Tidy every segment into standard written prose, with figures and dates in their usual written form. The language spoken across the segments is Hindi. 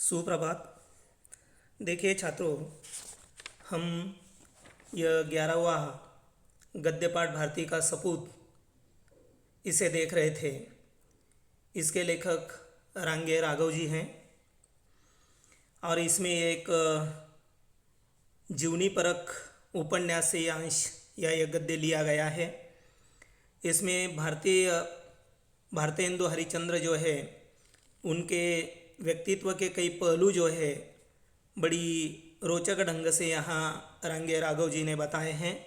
सुप्रभात। देखिए छात्रों, हम यह 11वां गद्य पाठ भारती का सपूत इसे देख रहे थे। इसके लेखक रांगे राघव जी हैं और इसमें एक जीवनी परक उपन्यास से अंश या यह गद्य लिया गया है। इसमें भारतेंदु हरिश्चंद्र जो है उनके व्यक्तित्व के कई पहलू जो है बड़ी रोचक ढंग से यहाँ रांगे राघव जी ने बताए हैं।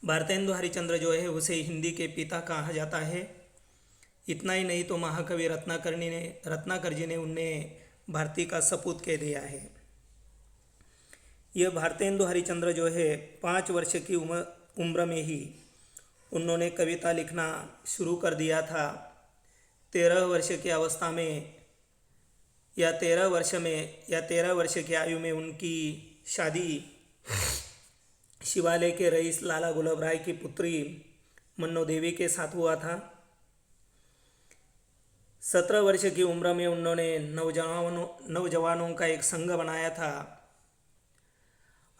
भारतेंदु हरिश्चंद्र जो है उसे हिंदी के पिता कहा जाता है। इतना ही नहीं तो महाकवि रत्नाकर जी ने उन्हें भारती का सपूत कह दिया है। यह भारतेंदु हरिश्चंद्र जो है 5 वर्ष की उम्र में ही उन्होंने कविता लिखना शुरू कर दिया था। 13 वर्ष की अवस्था में या 13 वर्ष की आयु में उनकी शादी शिवालय के रईस लाला गुलाब राय की पुत्री मन्नो देवी के साथ हुआ था। 17 वर्ष की उम्र में उन्होंने नौजवानों का एक संघ बनाया था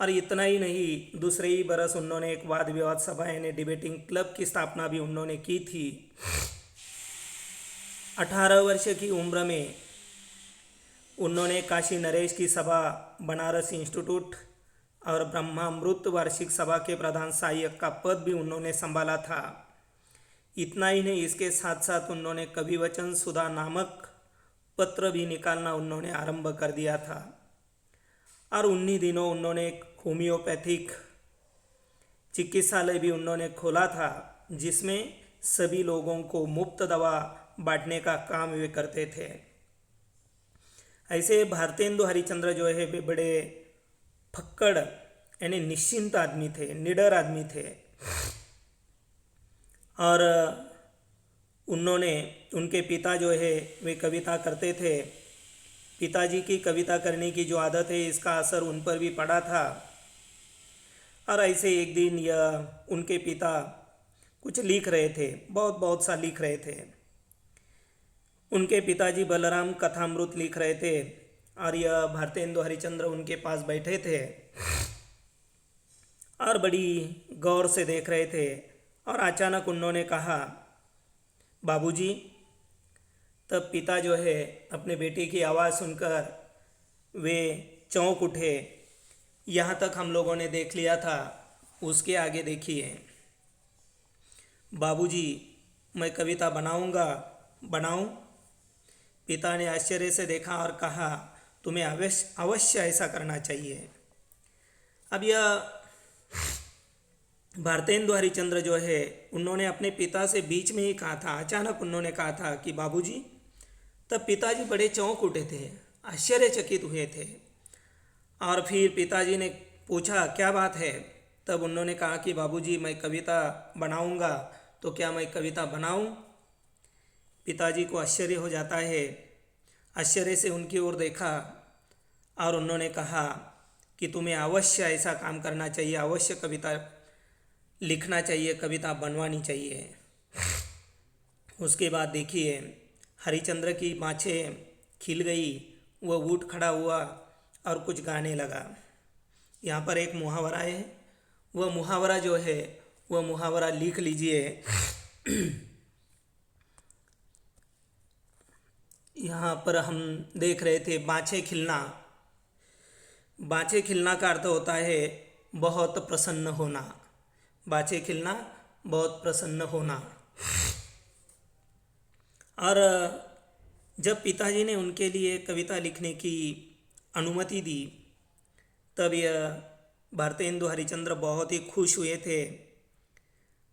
और इतना ही नहीं, दूसरे ही बरस उन्होंने एक वाद विवाद सभा यानी डिबेटिंग क्लब की स्थापना भी उन्होंने की थी। 18 वर्ष की उम्र में उन्होंने काशी नरेश की सभा, बनारस इंस्टीट्यूट और ब्रह्मामृत वार्षिक सभा के प्रधान सहायक का पद भी उन्होंने संभाला था। इतना ही नहीं, इसके साथ साथ उन्होंने कविवचन सुधा नामक पत्र भी निकालना उन्होंने आरंभ कर दिया था और उन्हीं दिनों उन्होंने एक होम्योपैथिक चिकित्सालय भी उन्होंने खोला था जिसमें सभी लोगों को मुफ्त दवा बांटने का काम वे करते थे। ऐसे भारतेंदु हरिश्चंद्र जो है वे बड़े फक्कड़ यानी निश्चिंत आदमी थे, निडर आदमी थे और उनके पिता जो है वे कविता करते थे। पिताजी की कविता करने की जो आदत है इसका असर उन पर भी पड़ा था और ऐसे एक दिन उनके पिता कुछ लिख रहे थे, बहुत सा लिख रहे थे। उनके पिताजी बलराम कथामृत लिख रहे थे और यह भारतेंदु हरिश्चंद्र उनके पास बैठे थे और बड़ी गौर से देख रहे थे और अचानक उन्होंने कहा, बाबूजी। तब पिता जो है अपने बेटे की आवाज़ सुनकर वे चौंक उठे। यहाँ तक हम लोगों ने देख लिया था, उसके आगे देखिए। बाबूजी, मैं कविता बनाऊं? पिता ने आश्चर्य से देखा और कहा, तुम्हें अवश्य ऐसा करना चाहिए। अब यह भारतेंदु हरिश्चंद्र जो है उन्होंने अपने पिता से बीच में ही कहा था, अचानक उन्होंने कहा था कि बाबूजी। तब पिताजी बड़े चौंक उठे थे, आश्चर्यचकित हुए थे और फिर पिताजी ने पूछा, क्या बात है? तब उन्होंने कहा कि बाबूजी, मैं कविता बनाऊंगा, तो क्या मैं कविता बनाऊं? पिताजी को आश्चर्य हो जाता है। आश्चर्य से उनकी ओर देखा और उन्होंने कहा कि तुम्हें अवश्य ऐसा काम करना चाहिए, अवश्य कविता लिखना चाहिए, कविता बनवानी चाहिए। उसके बाद देखिए, हरिश्चंद्र की बाँछें खिल गई, वह उठ खड़ा हुआ और कुछ गाने लगा। यहाँ पर एक मुहावरा है, वह मुहावरा जो है वह मुहावरा लिख लीजिए। यहाँ पर हम देख रहे थे बाँछें खिलना। बाँछें खिलना का अर्थ होता है बहुत प्रसन्न होना। बाँछें खिलना, बहुत प्रसन्न होना। और जब पिताजी ने उनके लिए कविता लिखने की अनुमति दी तब यह भारतेंदु हरिश्चंद्र बहुत ही खुश हुए थे,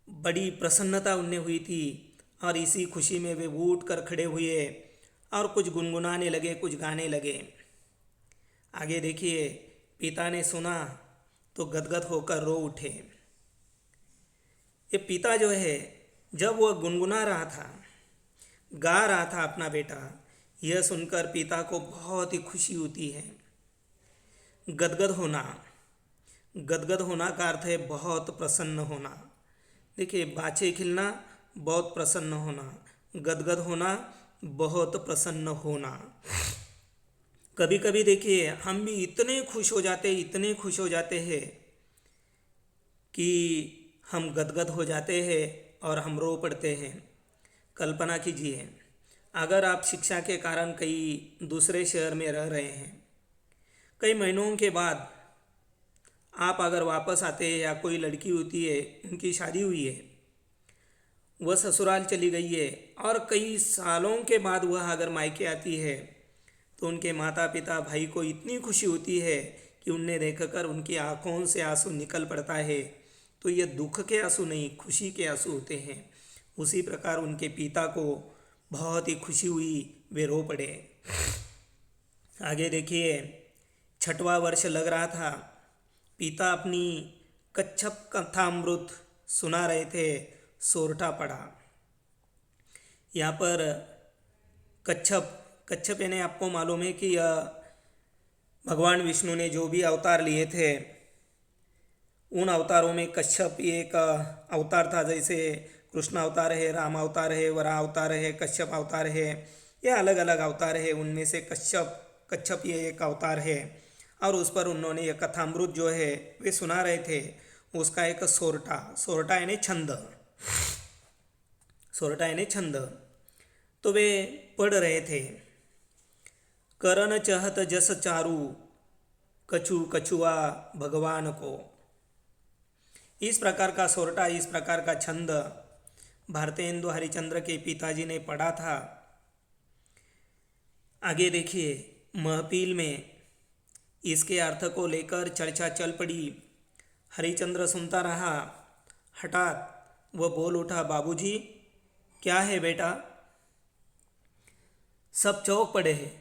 बड़ी प्रसन्नता उन्हें हुई थी और इसी खुशी में वे उठ कर खड़े हुए और कुछ गुनगुनाने लगे, कुछ गाने लगे। आगे देखिए, पिता ने सुना तो गदगद होकर रो उठे। ये पिता जो है जब वह गुनगुना रहा था, गा रहा था अपना बेटा, यह सुनकर पिता को बहुत ही खुशी होती है। गदगद होना का अर्थ है बहुत प्रसन्न होना। देखिए, बाँछें खिलना, बहुत प्रसन्न होना, गदगद होना, बहुत प्रसन्न होना। कभी कभी देखिए हम भी इतने खुश हो जाते हैं कि हम गदगद हो जाते हैं और हम रो पड़ते हैं। कल्पना कीजिए, अगर आप शिक्षा के कारण कई दूसरे शहर में रह रहे हैं, कई महीनों के बाद आप अगर वापस आते हैं या कोई लड़की होती है, उनकी शादी हुई है, वह ससुराल चली गई है और कई सालों के बाद वह अगर मायके आती है, तो उनके माता पिता भाई को इतनी खुशी होती है कि उन्हें देखकर उनकी आंखों से आंसू निकल पड़ता है। तो ये दुख के आंसू नहीं, खुशी के आंसू होते हैं। उसी प्रकार उनके पिता को बहुत ही खुशी हुई, वे रो पड़े। आगे देखिए, 6वां वर्ष लग रहा था, पिता अपनी कच्छप कथामृत सुना रहे थे, सोरठा पड़ा। यहाँ पर कच्छप कच्छप यानी आपको मालूम है कि भगवान विष्णु ने जो भी अवतार लिए थे, उन अवतारों में कच्छप एक अवतार था। जैसे कृष्ण अवतार है, राम अवतार है, वराह अवतार है, कच्छप अवतार है, ये अलग अलग अवतार है। उनमें से कच्छप ये एक अवतार है और उस पर उन्होंने ये कथामृत जो है वे सुना रहे थे। उसका एक सोरठा यानी छंद, सोरठा यानी छंद, तो वे पढ़ रहे थे। करन चहत जस चारू, कछु कछुआ भगवान को। इस प्रकार का सोरठा, इस प्रकार का छंद भारतेंदु हरिचंद्र के पिताजी ने पढ़ा था। आगे देखिए, महफिल में इसके अर्थ को लेकर चर्चा चल पड़ी। हरिचंद्र सुनता रहा। हठात वह बोल उठा, बाबूजी क्या है बेटा? सब चौंक पड़े हैं।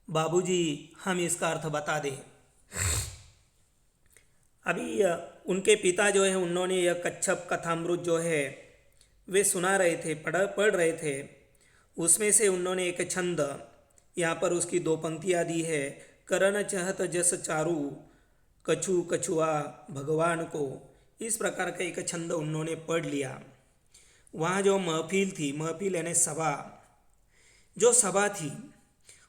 बाबूजी हम इसका अर्थ बता दें। अभी उनके पिता जो है, उन्होंने यह कच्छप कथामृत जो है वे सुना रहे थे, पढ़ रहे थे। उसमें से उन्होंने एक छंद, यहाँ पर उसकी 2 पंक्तियाँ दी है। करन चहत जस चारू, कछु कछुआ भगवान को। इस प्रकार का एक छंद उन्होंने पढ़ लिया। वहाँ जो महफिल थी, महफिल यानी सभा, जो सभा थी,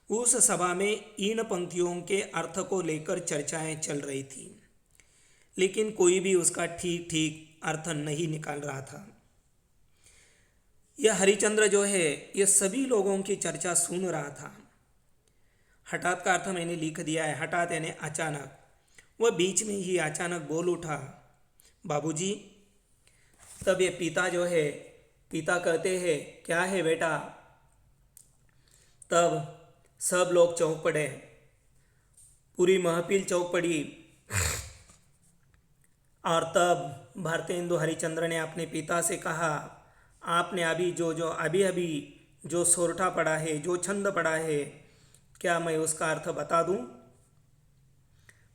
उस सभा में इन पंक्तियों के अर्थ को लेकर चर्चाएं चल रही थी, लेकिन कोई भी उसका ठीक ठीक अर्थ नहीं निकाल रहा था। यह हरिचंद्र जो है, यह सभी लोगों की चर्चा सुन रहा था। हठात का अर्थ मैंने लिख दिया है, हठात यानी अचानक। वह बीच में ही अचानक बोल उठा, बाबूजी। तब ये पिता जो है, पिता कहते हैं, क्या है बेटा? तब सब लोग चौंक पड़े, पूरी महफिल चौंक पड़ी। और तब भारतेंदु हरिचंद्र ने अपने पिता से कहा, आपने अभी अभी जो सोरठा पढ़ा है, जो छंद पढ़ा है, क्या मैं उसका अर्थ बता दूं?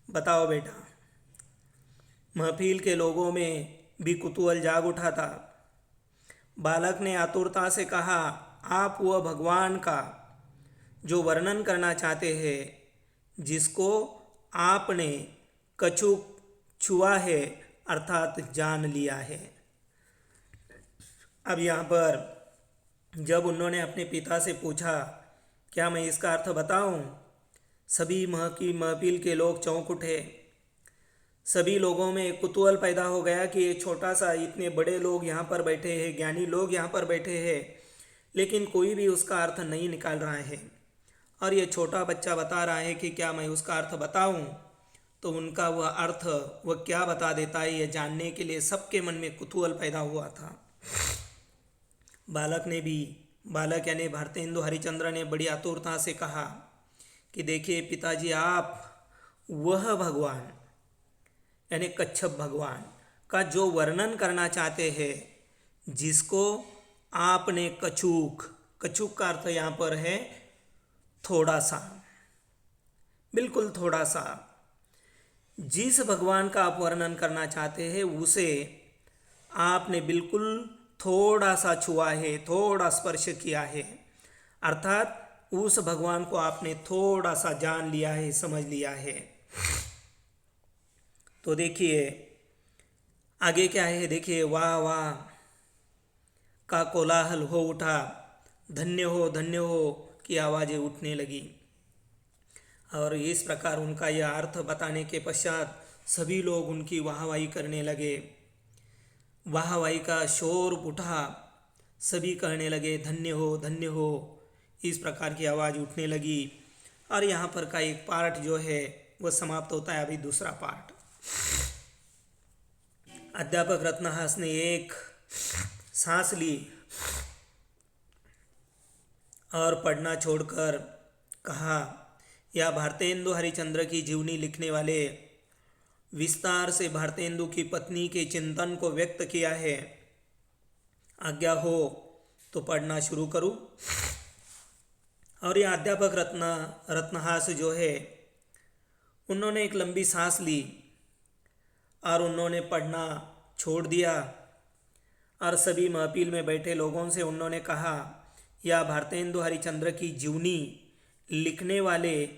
बताओ बेटा। महफिल के लोगों में भी कुतूहल जाग उठा था। बालक ने आतुरता से कहा, आप वह भगवान का जो वर्णन करना चाहते हैं, जिसको आपने कछु छुआ है, अर्थात जान लिया है। अब यहाँ पर जब उन्होंने अपने पिता से पूछा, क्या मैं इसका अर्थ बताऊं? सभी महफिल के लोग चौंक उठे। सभी लोगों में एक कुतूहल पैदा हो गया कि ये छोटा सा, इतने बड़े लोग यहाँ पर बैठे हैं, ज्ञानी लोग यहाँ पर बैठे हैं, लेकिन कोई भी उसका अर्थ नहीं निकाल रहा है। और ये छोटा बच्चा बता रहा है कि क्या मैं उसका अर्थ बताऊं? तो उनका वह अर्थ वह क्या बता देता है, यह जानने के लिए सबके मन में कुतूहल पैदा हुआ था। बालक यानी भारतेंदु हरिचंद्र ने बड़ी आतुरता से कहा कि देखिए पिताजी, आप वह भगवान यानी कच्छप भगवान का जो वर्णन करना चाहते हैं, जिसको आपने कछुक का अर्थ यहाँ पर है थोड़ा सा, बिल्कुल थोड़ा सा, जिस भगवान का आप वर्णन करना चाहते हैं, उसे आपने बिल्कुल थोड़ा सा छुआ है, थोड़ा स्पर्श किया है, अर्थात उस भगवान को आपने थोड़ा सा जान लिया है, समझ लिया है। तो देखिए आगे क्या है, देखिए, वाह वाह का कोलाहल हो उठा, धन्य हो की आवाज़ें उठने लगी। और इस प्रकार उनका यह अर्थ बताने के पश्चात सभी लोग उनकी वाहवाही करने लगे। वाहवाही का शोर उठा, सभी कहने लगे धन्य हो धन्य हो, इस प्रकार की आवाज़ उठने लगी। और यहाँ पर का एक पार्ट जो है वह समाप्त होता है। अभी दूसरा पार्ट, अध्यापक रत्नहास ने एक सांस ली और पढ़ना छोड़कर कहा, या भारतेंदु हरिचंद्र की जीवनी लिखने वाले विस्तार से भारतेंदु की पत्नी के चिंतन को व्यक्त किया है। आज्ञा हो तो पढ़ना शुरू करूं। और यह अध्यापक रत्नहास जो है, उन्होंने एक लंबी सांस ली और उन्होंने पढ़ना छोड़ दिया। और सभी महफिल में बैठे लोगों से उन्होंने कहा, या भारतेंदु हरिचंद्र की जीवनी लिखने वाले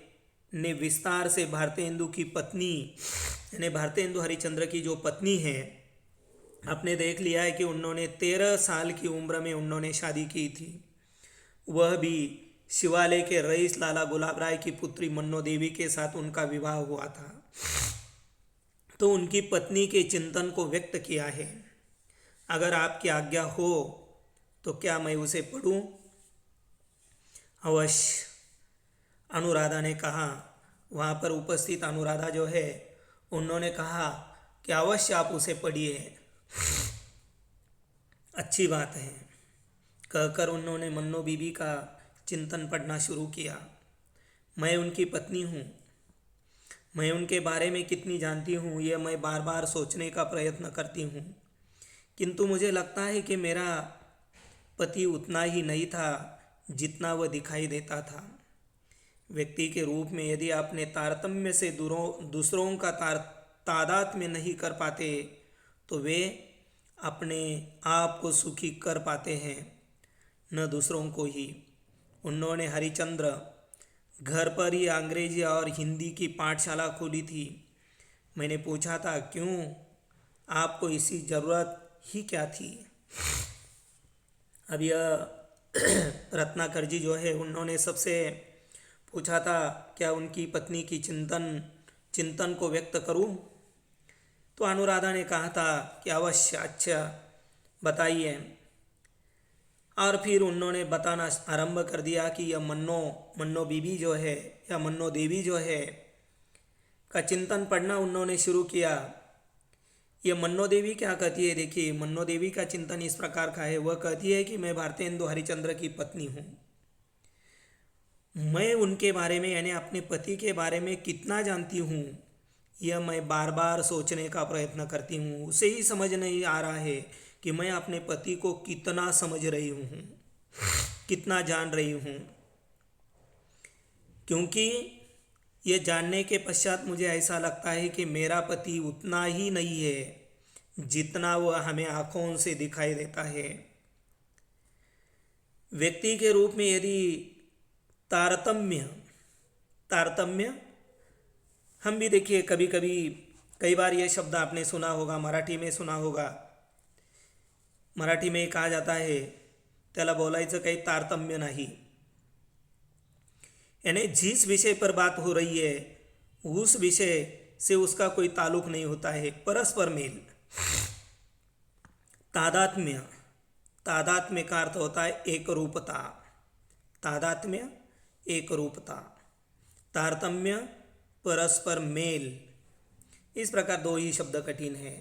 ने विस्तार से भारतेंदु की पत्नी, यानी भारतेंदु हरिचंद्र की जो पत्नी है, आपने देख लिया है कि उन्होंने 13 साल की उम्र में उन्होंने शादी की थी। वह भी शिवालय के रईस लाला गुलाब राय की पुत्री मन्नो देवी के साथ उनका विवाह हुआ था। तो उनकी पत्नी के चिंतन को व्यक्त किया है। अगर आपकी आज्ञा हो तो क्या मैं उसे पढ़ूं? अवश्य, अनुराधा ने कहा। वहाँ पर उपस्थित अनुराधा जो है, उन्होंने कहा कि अवश्य आप उसे पढ़िए, अच्छी बात है। कहकर उन्होंने मन्नो बीबी का चिंतन पढ़ना शुरू किया। मैं उनकी पत्नी हूँ, मैं उनके बारे में कितनी जानती हूँ यह मैं बार बार सोचने का प्रयत्न करती हूँ, किंतु मुझे लगता है कि मेरा पति उतना ही नहीं था जितना वह दिखाई देता था। व्यक्ति के रूप में यदि अपने तारतम्य से दूसरों का तादात्म्य नहीं कर पाते तो वे अपने आप को सुखी कर पाते हैं, न दूसरों को ही। उन्होंने हरिचंद्र घर पर ही अंग्रेजी और हिंदी की पाठशाला खोली थी। मैंने पूछा था, क्यों, आपको इसी ज़रूरत ही क्या थी? अब यह रत्नाकर जी जो है, उन्होंने सबसे पूछा था क्या उनकी पत्नी की चिंतन को व्यक्त करूं? तो अनुराधा ने कहा था कि अवश्य, अच्छा बताइए। और फिर उन्होंने बताना आरंभ कर दिया कि यह मन्नो बीबी जो है या मन्नो देवी जो है का चिंतन पढ़ना उन्होंने शुरू किया। ये मन्नो देवी क्या कहती है? देखिए, मन्नो देवी का चिंतन इस प्रकार का है। वह कहती है कि मैं भारतेंदु हरिचंद्र की पत्नी हूँ। मैं उनके बारे में, यानी अपने पति के बारे में कितना जानती हूँ यह मैं बार बार सोचने का प्रयत्न करती हूँ। उसे ही समझ नहीं आ रहा है कि मैं अपने पति को कितना समझ रही हूँ, कितना जान रही हूँ। क्योंकि ये जानने के पश्चात मुझे ऐसा लगता है कि मेरा पति उतना ही नहीं है जितना वह हमें आँखों से दिखाई देता है। व्यक्ति के रूप में यदि तारतम्य हम भी देखिए, कई बार ये शब्द आपने सुना होगा, मराठी में सुना होगा। मराठी में कहा जाता है, त्याला बोलायचं काही तारतम्य नाही। यानी जिस विषय पर बात हो रही है उस विषय से उसका कोई ताल्लुक नहीं होता है। परस्पर मेल, तादात्म्य का अर्थ होता है एक रूपता। तादात्म्य एक रूपता, तारतम्य परस्पर मेल। इस प्रकार दो ही शब्द कठिन है।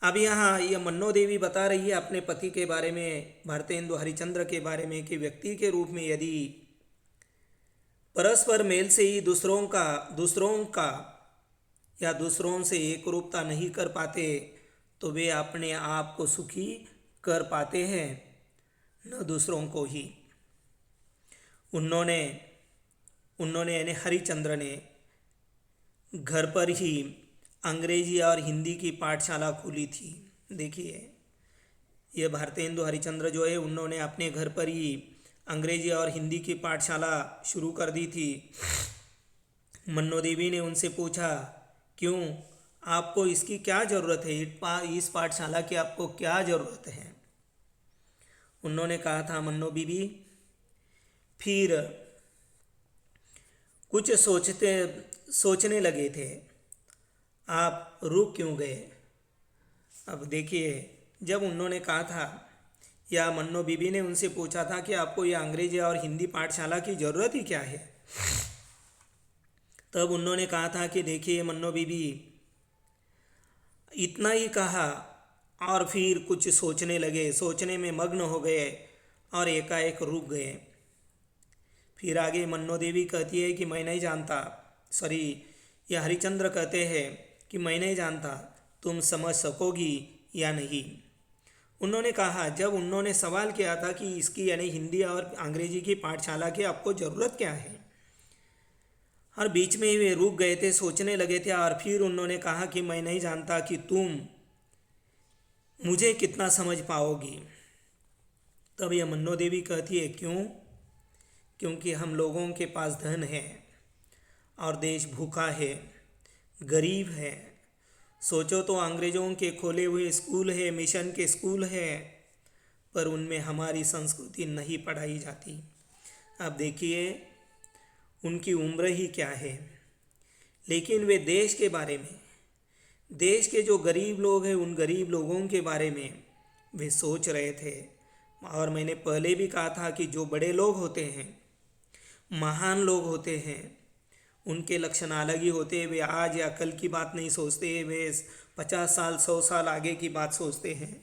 अब यहाँ यह मन्नो देवी बता रही है अपने पति के बारे में, भारतेंदु हरिचंद्र के बारे में, कि व्यक्ति के रूप में यदि परस्पर मेल से ही दूसरों का या दूसरों से एक रूपता नहीं कर पाते तो वे अपने आप को सुखी कर पाते हैं, न दूसरों को ही। उन्होंने यानी हरिचंद्र ने घर पर ही अंग्रेजी और हिंदी की पाठशाला खोली थी। देखिए, ये भारतेंदु हरिचंद्र जो है, उन्होंने अपने घर पर ही अंग्रेजी और हिंदी की पाठशाला शुरू कर दी थी। मन्नो देवी ने उनसे पूछा, क्यों, आपको इसकी क्या ज़रूरत है? इस पाठशाला की आपको क्या ज़रूरत है? उन्होंने कहा था, मन्नो बीबी, फिर कुछ सोचने लगे थे, आप रुक क्यों गए? अब देखिए, जब उन्होंने कहा था, या मन्नो बीबी ने उनसे पूछा था कि आपको ये अंग्रेजी और हिंदी पाठशाला की ज़रूरत ही क्या है, तब उन्होंने कहा था कि देखिए मन्नो बीबी, इतना ही कहा और फिर कुछ सोचने लगे, सोचने में मग्न हो गए और एकाएक रुक गए। फिर आगे मन्नो देवी कहती है कि मैं नहीं जानता, सॉरी, यह हरिचंद्र कहते हैं कि मैं नहीं जानता तुम समझ सकोगी या नहीं। उन्होंने कहा, जब उन्होंने सवाल किया था कि इसकी यानी हिंदी और अंग्रेजी की पाठशाला की आपको ज़रूरत क्या है, और बीच में ही वे रुक गए थे, सोचने लगे थे और फिर उन्होंने कहा कि मैं नहीं जानता कि तुम मुझे कितना समझ पाओगी। तब यह मन्नो देवी कहती है, क्यों? क्योंकि हम लोगों के पास धन है और देश भूखा है, गरीब है। सोचो तो, अंग्रेज़ों के खोले हुए स्कूल है, मिशन के स्कूल है, पर उनमें हमारी संस्कृति नहीं पढ़ाई जाती। अब देखिए, उनकी उम्र ही क्या है, लेकिन वे देश के बारे में, देश के जो गरीब लोग हैं उन गरीब लोगों के बारे में वे सोच रहे थे। और मैंने पहले भी कहा था कि जो बड़े लोग होते हैं, महान लोग होते हैं, उनके लक्षण अलग ही होते हैं। वे आज या कल की बात नहीं सोचते, वे 50 साल 100 साल आगे की बात सोचते हैं।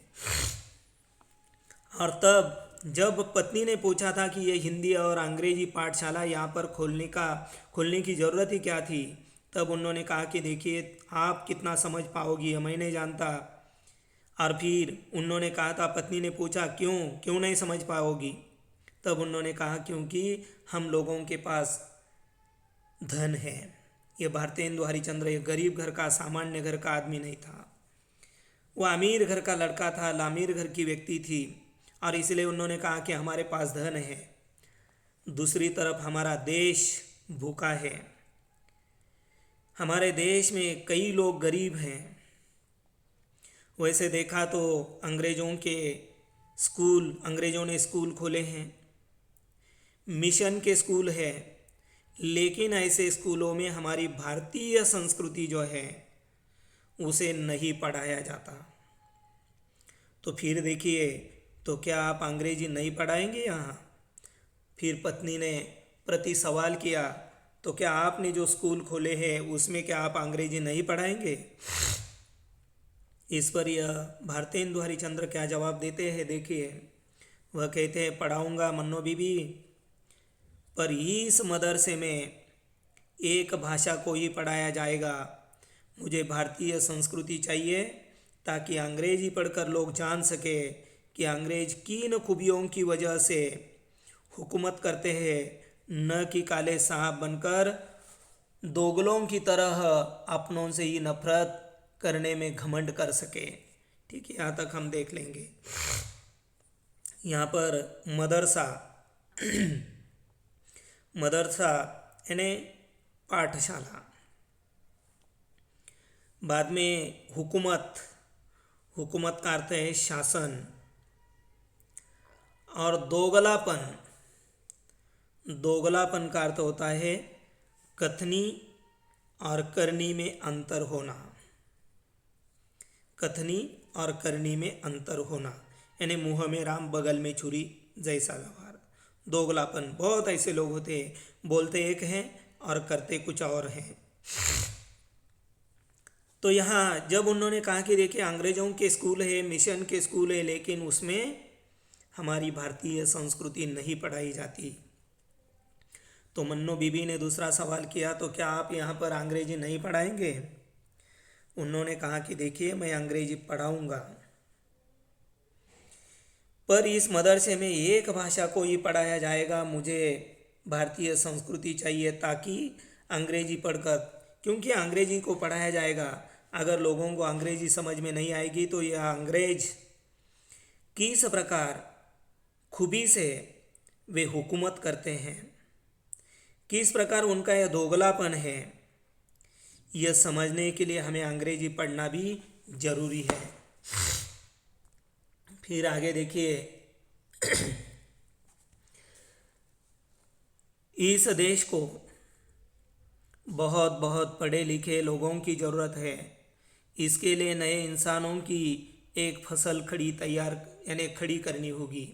और तब जब पत्नी ने पूछा था कि ये हिंदी और अंग्रेजी पाठशाला यहाँ पर खोलने की ज़रूरत ही क्या थी, तब उन्होंने कहा कि देखिए, आप कितना समझ पाओगी मैं नहीं जानता। और फिर उन्होंने कहा था, पत्नी ने पूछा, क्यों नहीं समझ पाओगी? तब उन्होंने कहा, क्योंकि हम लोगों के पास धन है। ये भारतेंदु हरिचंद्र ये गरीब घर का, सामान्य घर का आदमी नहीं था, वह अमीर घर का लड़का था, अमीर घर की व्यक्ति थी, और इसलिए उन्होंने कहा कि हमारे पास धन है। दूसरी तरफ हमारा देश भूखा है, हमारे देश में कई लोग गरीब हैं। वैसे देखा तो अंग्रेज़ों ने स्कूल खोले हैं, मिशन के स्कूल है, लेकिन ऐसे स्कूलों में हमारी भारतीय संस्कृति जो है उसे नहीं पढ़ाया जाता। तो फिर देखिए, तो क्या आप अंग्रेजी नहीं पढ़ाएंगे यहाँ? फिर पत्नी ने प्रति सवाल किया, तो क्या आपने जो स्कूल खोले हैं उसमें क्या आप अंग्रेजी नहीं पढ़ाएंगे? इस पर यह भारतेंदु हरिचंद्र क्या जवाब देते हैं, देखिए। वह कहते हैं, पढ़ाऊँगा मन्नो बीबी, पर इस मदरसे में एक भाषा को ही पढ़ाया जाएगा। मुझे भारतीय संस्कृति चाहिए ताकि अंग्रेजी पढ़कर लोग जान सके कि अंग्रेज किन खूबियों की वजह से हुकूमत करते हैं, न कि काले साहब बनकर दोगलों की तरह अपनों से ही नफरत करने में घमंड कर सके। ठीक है, यहाँ तक हम देख लेंगे। यहाँ पर मदरसा यानी पाठशाला, बाद में हुकूमत का अर्थ है शासन, और दोगलापन का अर्थ होता है कथनी और करनी में अंतर होना। कथनी और करनी में अंतर होना यानी मुँह में राम बगल में छुरी जैसा व्यवहार। दोगलापन, बहुत ऐसे लोग होते हैं, बोलते एक हैं और करते कुछ और हैं। तो यहाँ जब उन्होंने कहा कि देखिए, अंग्रेज़ों के स्कूल है, मिशन के स्कूल है, लेकिन उसमें हमारी भारतीय संस्कृति नहीं पढ़ाई जाती, तो मन्नो बीबी ने दूसरा सवाल किया, तो क्या आप यहाँ पर अंग्रेजी नहीं पढ़ाएंगे? उन्होंने कहा कि देखिए, मैं अंग्रेजी पढ़ाऊँगा, पर इस मदरसे में एक भाषा को ही पढ़ाया जाएगा। मुझे भारतीय संस्कृति चाहिए ताकि अंग्रेजी पढ़कर, क्योंकि अंग्रेजी को पढ़ाया जाएगा, अगर लोगों को अंग्रेजी समझ में नहीं आएगी तो यह अंग्रेज किस प्रकार खूबी से वे हुकूमत करते हैं, किस प्रकार उनका यह दोगलापन है, यह समझने के लिए हमें अंग्रेजी पढ़ना भी जरूरी है। फिर आगे देखिए, इस देश को बहुत बहुत पढ़े लिखे लोगों की ज़रूरत है। इसके लिए नए इंसानों की एक फसल खड़ी तैयार यानी खड़ी करनी होगी।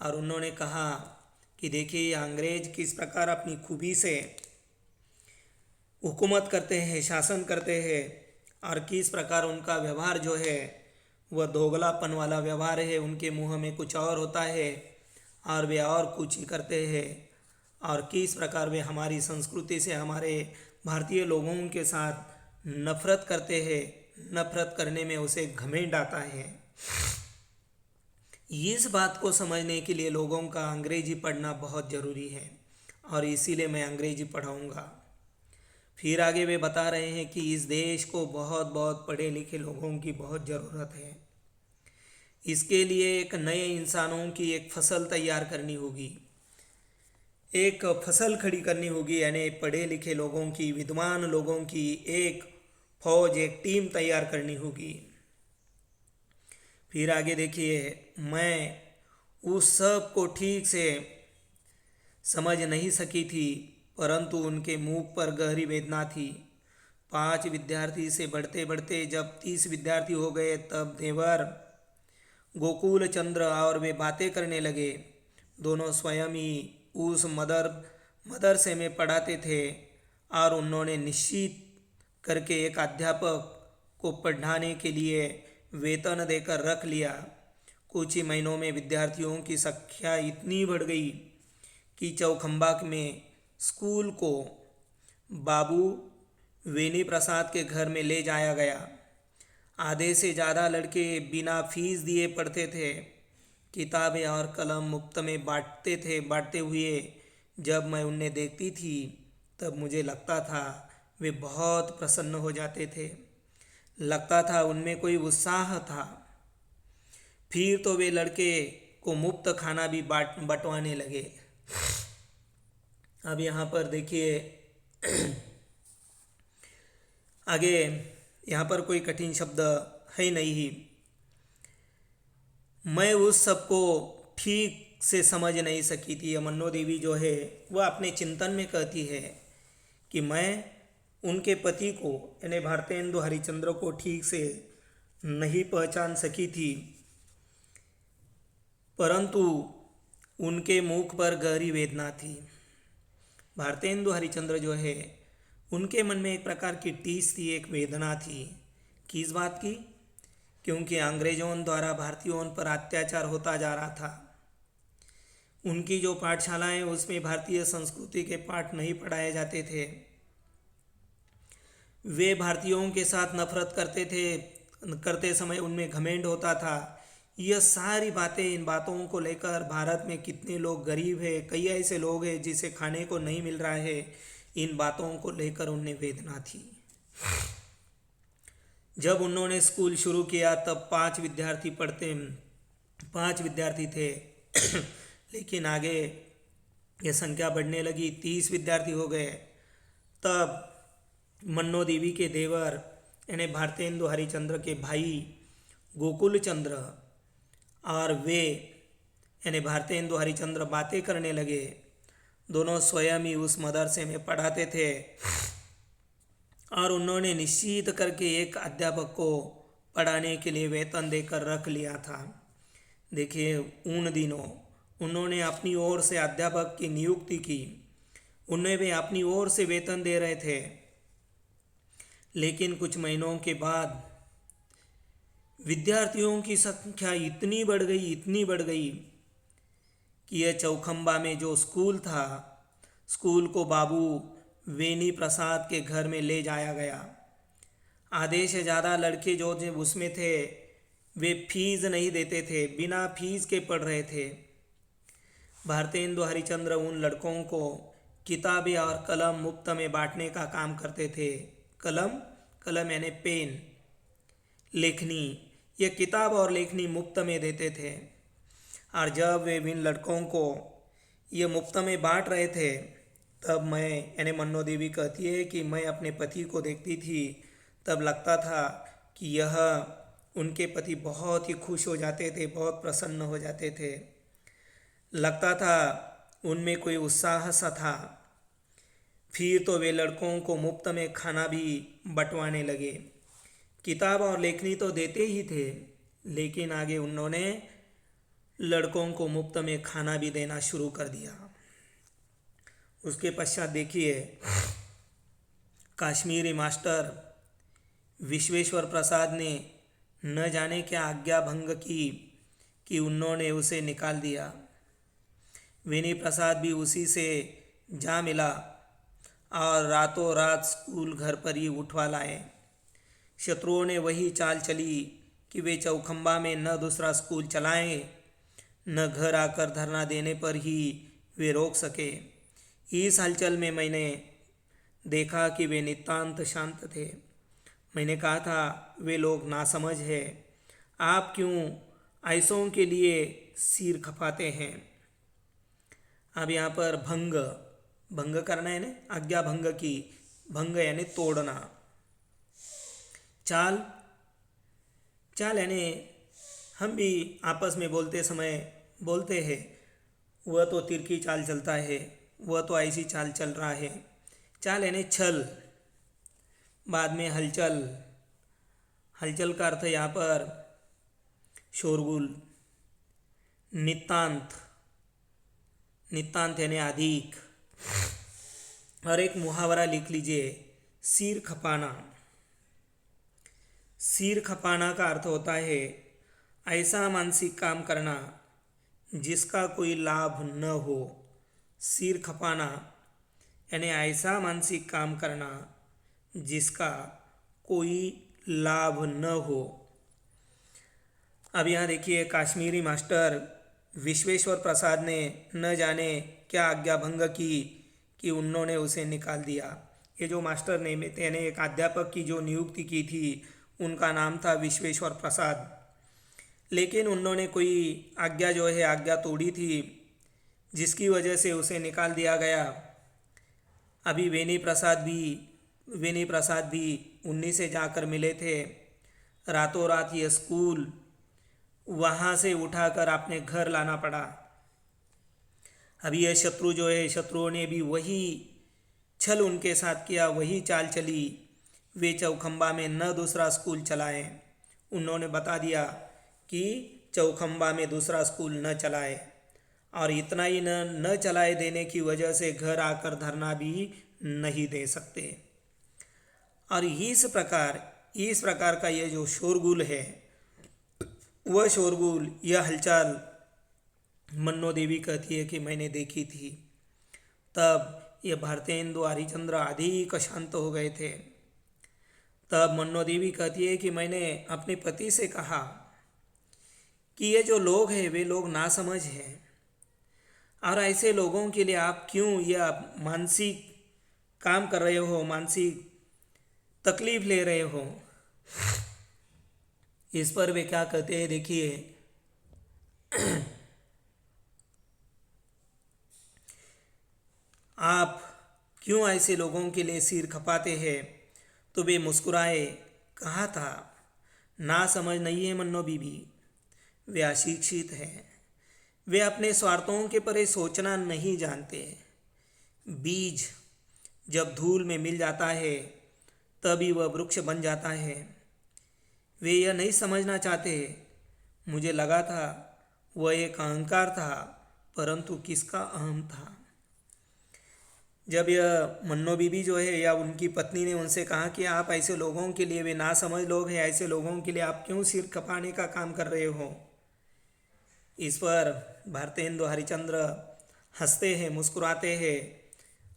और उन्होंने कहा कि देखिए अंग्रेज किस प्रकार अपनी खूबी से हुकूमत करते हैं, शासन करते हैं, और किस प्रकार उनका व्यवहार जो है वह दोगलापन वाला व्यवहार है। उनके मुंह में कुछ और होता है और वे और कुछ ही करते हैं। और किस प्रकार वे हमारी संस्कृति से, हमारे भारतीय लोगों के साथ नफरत करते हैं। नफरत करने में उसे घमंड आता है। इस बात को समझने के लिए लोगों का अंग्रेजी पढ़ना बहुत ज़रूरी है, और इसीलिए मैं अंग्रेजी पढ़ाऊँगा। फिर आगे वे बता रहे हैं कि इस देश को बहुत बहुत पढ़े लिखे लोगों की बहुत ज़रूरत है। इसके लिए एक नए इंसानों की एक फसल तैयार करनी होगी, एक फसल खड़ी करनी होगी, यानी पढ़े लिखे लोगों की, विद्वान लोगों की एक फौज, एक टीम तैयार करनी होगी। फिर आगे देखिए, मैं उस सब को ठीक से समझ नहीं सकी थी, परंतु उनके मुख पर गहरी वेदना थी। 5 विद्यार्थी से बढ़ते बढ़ते जब 30 विद्यार्थी हो गए, तब देवर गोकुल चंद्र और वे बातें करने लगे। दोनों स्वयं ही उस मदरसे में पढ़ाते थे, और उन्होंने निश्चित करके एक अध्यापक को पढ़ाने के लिए वेतन देकर रख लिया। कुछ ही महीनों में विद्यार्थियों की संख्या इतनी बढ़ गई कि चौखंबा में स्कूल को बाबू वेनी प्रसाद के घर में ले जाया गया। आधे से ज़्यादा लड़के बिना फीस दिए पढ़ते थे। किताबें और कलम मुफ्त में बांटते हुए जब मैं उन्हें देखती थी, तब मुझे लगता था वे बहुत प्रसन्न हो जाते थे। लगता था उनमें कोई उत्साह था। फिर तो वे लड़के को मुफ्त खाना भी बंटवाने लगे। अब यहाँ पर देखिए आगे, यहाँ पर कोई कठिन शब्द है नहीं ही। मैं उस सब को ठीक से समझ नहीं सकी थी। मन्नो देवी जो है वह अपने चिंतन में कहती है कि मैं उनके पति को यानी भारतेंदु हरिश्चंद्र को ठीक से नहीं पहचान सकी थी, परंतु उनके मुख पर गहरी वेदना थी। भारतेंदु हरिश्चंद्र जो है उनके मन में एक प्रकार की टीस थी, एक वेदना थी। किस बात की? क्योंकि अंग्रेजों द्वारा भारतीयों पर अत्याचार होता जा रहा था। उनकी जो पाठशालाएं, उसमें भारतीय संस्कृति के पाठ नहीं पढ़ाए जाते थे। वे भारतीयों के साथ नफरत करते समय उनमें घमंड होता था। यह सारी बातें, इन बातों को लेकर भारत में कितने लोग गरीब हैं, कई ऐसे लोग हैं जिसे खाने को नहीं मिल रहा है, इन बातों को लेकर उन्हें वेदना थी। जब उन्होंने स्कूल शुरू किया तब 5 विद्यार्थी थे लेकिन आगे ये संख्या बढ़ने लगी, 30 विद्यार्थी हो गए। तब मन्नो देवी के देवर यानी भारतेंदु हरिश्चंद्र के भाई गोकुल चंद्र और वे यानी भारतेंदु हरिश्चंद्र बातें करने लगे। दोनों स्वयं ही उस मदरसे में पढ़ाते थे, और उन्होंने निश्चित करके एक अध्यापक को पढ़ाने के लिए वेतन देकर रख लिया था। देखिए, उन दिनों उन्होंने अपनी ओर से अध्यापक की नियुक्ति की। उन्हें वे अपनी ओर से वेतन दे रहे थे, लेकिन कुछ महीनों के बाद विद्यार्थियों की संख्या इतनी बढ़ गई कि यह चौखंबा में जो स्कूल था, स्कूल को बाबू वेनी प्रसाद के घर में ले जाया गया। आधे से ज़्यादा लड़के जो उसमें थे वे फीस नहीं देते थे, बिना फीस के पढ़ रहे थे। भारतेंदु हरिश्चंद्र उन लड़कों को किताबें और कलम मुफ्त में बांटने का काम करते थे। कलम यानी पेन, लेखनी, ये किताब और लेखनी मुफ्त में देते थे। और जब वे इन लड़कों को ये मुफ्त में बांट रहे थे, तब मैं यानी मन्नो देवी कहती है कि मैं अपने पति को देखती थी, तब लगता था कि यह उनके पति बहुत ही खुश हो जाते थे, बहुत प्रसन्न हो जाते थे। लगता था उनमें कोई उत्साह सा था। फिर तो वे लड़कों को मुफ्त में खाना भी बंटवाने लगे। किताब और लेखनी तो देते ही थे, लेकिन आगे उन्होंने लड़कों को मुफ्त में खाना भी देना शुरू कर दिया। उसके पश्चात देखिए, काश्मीरी मास्टर विश्वेश्वर प्रसाद ने न जाने क्या आज्ञा भंग की कि उन्होंने उसे निकाल दिया। वेनी प्रसाद भी उसी से जा मिला और रातों रात स्कूल घर पर ही उठवा लाए। शत्रुओं ने वही चाल चली कि वे चौखंबा में न दूसरा स्कूल चलाएं, न घर आकर धरना देने पर ही वे रोक सके। इस हलचल में मैंने देखा कि वे नितांत शांत थे। मैंने कहा था, वे लोग नासमझ है, आप क्यों ऐसों के लिए सिर खपाते हैं। अब यहाँ पर भंग भंग करना है ना, आज्ञा भंग की, भंग यानी तोड़ना। चाल चाल यानी हम भी आपस में बोलते समय बोलते हैं, वह तो तिरकी चाल चलता है, वह तो ऐसी चाल चल रहा है। चाल यानी छल। बाद में हलचल, हलचल का अर्थ यहाँ पर शोरगुल। नितांत, नितांत यानी अधिक। और एक मुहावरा लिख लीजिए, सिर खपाना। सिर खपाना का अर्थ होता है ऐसा मानसिक काम करना जिसका कोई लाभ न हो। सिर खपाना यानी ऐसा मानसिक काम करना जिसका कोई लाभ न हो। अब यहाँ देखिए, काश्मीरी मास्टर विश्वेश्वर प्रसाद ने न जाने क्या आज्ञा भंग की कि उन्होंने उसे निकाल दिया। ये जो मास्टर ने यानी एक अध्यापक की जो नियुक्ति की थी, उनका नाम था विश्वेश्वर प्रसाद। लेकिन उन्होंने कोई आज्ञा जो है आज्ञा तोड़ी थी, जिसकी वजह से उसे निकाल दिया गया। अभी वेनी प्रसाद भी उन्हीं से जाकर मिले थे। रातों रात ये स्कूल वहाँ से उठाकर अपने घर लाना पड़ा। अभी यह शत्रु जो है, शत्रुओं ने भी वही छल उनके साथ किया, वही चाल चली। वे चौखंबा में न दूसरा स्कूल चलाए। उन्होंने बता दिया कि चौखंबा में दूसरा स्कूल न चलाए, और इतना ही न चलाए देने की वजह से घर आकर धरना भी नहीं दे सकते। और इस प्रकार का ये जो शोरगुल है, वह शोरगुल, यह हलचल मन्नो देवी कहती है कि मैंने देखी थी। तब ये भारतेंदु हरिश्चंद्र अधिक शांत हो गए थे। तब मन्नो देवी कहती है कि मैंने अपने पति से कहा कि ये जो लोग हैं वे लोग नासमझ हैं, और ऐसे लोगों के लिए आप क्यों यह मानसिक काम कर रहे हो, मानसिक तकलीफ ले रहे हो। इस पर वे क्या कहते हैं, देखिए, आप क्यों ऐसे लोगों के लिए सिर खपाते हैं। तो वे मुस्कुराए, कहा था, ना समझ नहीं है मन्नो बीबी, वे अशिक्षित हैं, वे अपने स्वार्थों के परे सोचना नहीं जानते। बीज जब धूल में मिल जाता है तभी वह वृक्ष बन जाता है। वे यह नहीं समझना चाहते। मुझे लगा था वह एक अहंकार था, परंतु किसका अहम था। जब यह मन्नो बीबी जो है या उनकी पत्नी ने उनसे कहा कि आप ऐसे लोगों के लिए, वे नासमझ लोग हैं, ऐसे लोगों के लिए आप क्यों सिर खपाने का काम कर रहे हो। इस पर भारतेंदु हरिश्चंद्र हंसते हैं, मुस्कुराते हैं,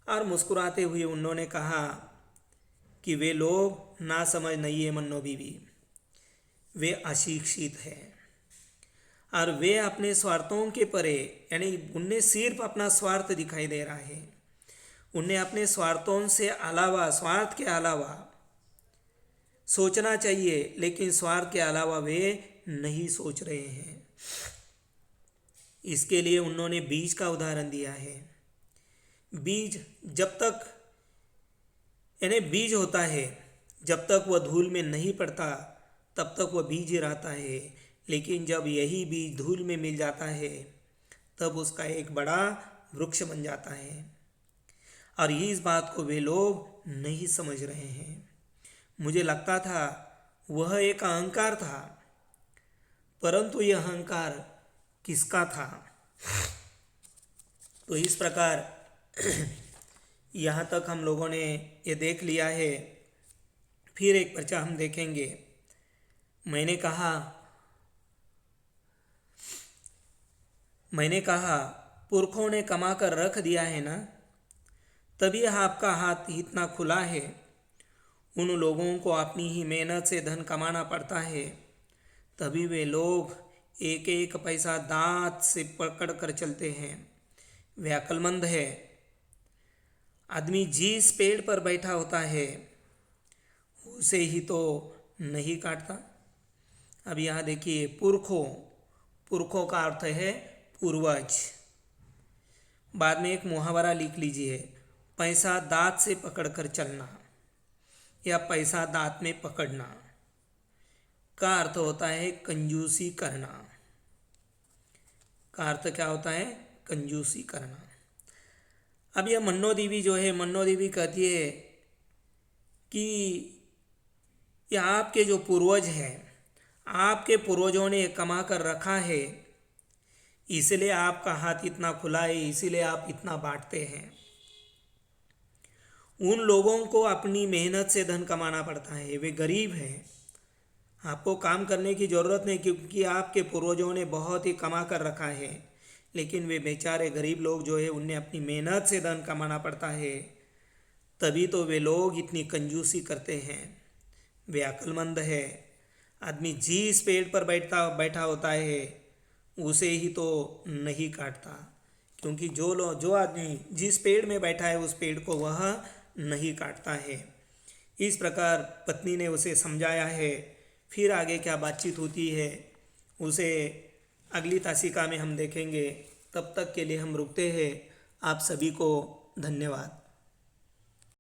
और मुस्कुराते हुए उन्होंने कहा कि वे लोग नासमझ नहीं है मन्नो बीबी, वे अशिक्षित हैं, और वे अपने स्वार्थों के परे, यानी उन्हें सिर्फ अपना स्वार्थ दिखाई दे रहा है। उन्हें अपने स्वार्थों से अलावा, स्वार्थ के अलावा सोचना चाहिए, लेकिन स्वार्थ के अलावा वे नहीं सोच रहे हैं। इसके लिए उन्होंने बीज का उदाहरण दिया है। बीज जब तक, यानी बीज होता है, जब तक वह धूल में नहीं पड़ता तब तक वह बीज ही रहता है, लेकिन जब यही बीज धूल में मिल जाता है तब उसका एक बड़ा वृक्ष बन जाता है। और इस बात को वे लोग नहीं समझ रहे हैं। मुझे लगता था वह एक अहंकार था, परंतु यह अहंकार किसका था? तो इस प्रकार यहाँ तक हम लोगों ने ये देख लिया है। फिर एक पर्चा हम देखेंगे। मैंने कहा पुरखों ने कमा कर रख दिया है ना, तभी आपका हाथ इतना खुला है। उन लोगों को अपनी ही मेहनत से धन कमाना पड़ता है, तभी वे लोग एक एक पैसा दांत से पकड़ कर चलते हैं। वे अक्लमंद है। आदमी जिस पेड़ पर बैठा होता है उसे ही तो नहीं काटता। अब यहाँ देखिए, पुरखों का अर्थ है पूर्वज। बाद में एक मुहावरा लिख लीजिए, पैसा दांत से पकड़कर चलना या पैसा दांत में पकड़ना का अर्थ होता है कंजूसी करना। का अर्थ क्या होता है? कंजूसी करना। अब यह मन्नो देवी जो है, मन्नो देवी कहती है कि ये आपके जो पूर्वज हैं, आपके पूर्वजों ने कमा कर रखा है, इसलिए आपका हाथ इतना खुला है, इसीलिए आप इतना बांटते हैं। उन लोगों को अपनी मेहनत से धन कमाना पड़ता है, वे गरीब हैं। आपको काम करने की ज़रूरत नहीं, क्योंकि आपके पूर्वजों ने बहुत ही कमा कर रखा है। लेकिन वे बेचारे गरीब लोग जो है, उन्हें अपनी मेहनत से धन कमाना पड़ता है, तभी तो वे लोग इतनी कंजूसी करते हैं। वे अक्लमंद है। आदमी जिस पेड़ पर बैठा होता है उसे ही तो नहीं काटता, क्योंकि जो आदमी जिस पेड़ में बैठा है उस पेड़ को वह नहीं काटता है। इस प्रकार पत्नी ने उसे समझाया है। फिर आगे क्या बातचीत होती है उसे अगली तासिका में हम देखेंगे। तब तक के लिए हम रुकते हैं। आप सभी को धन्यवाद।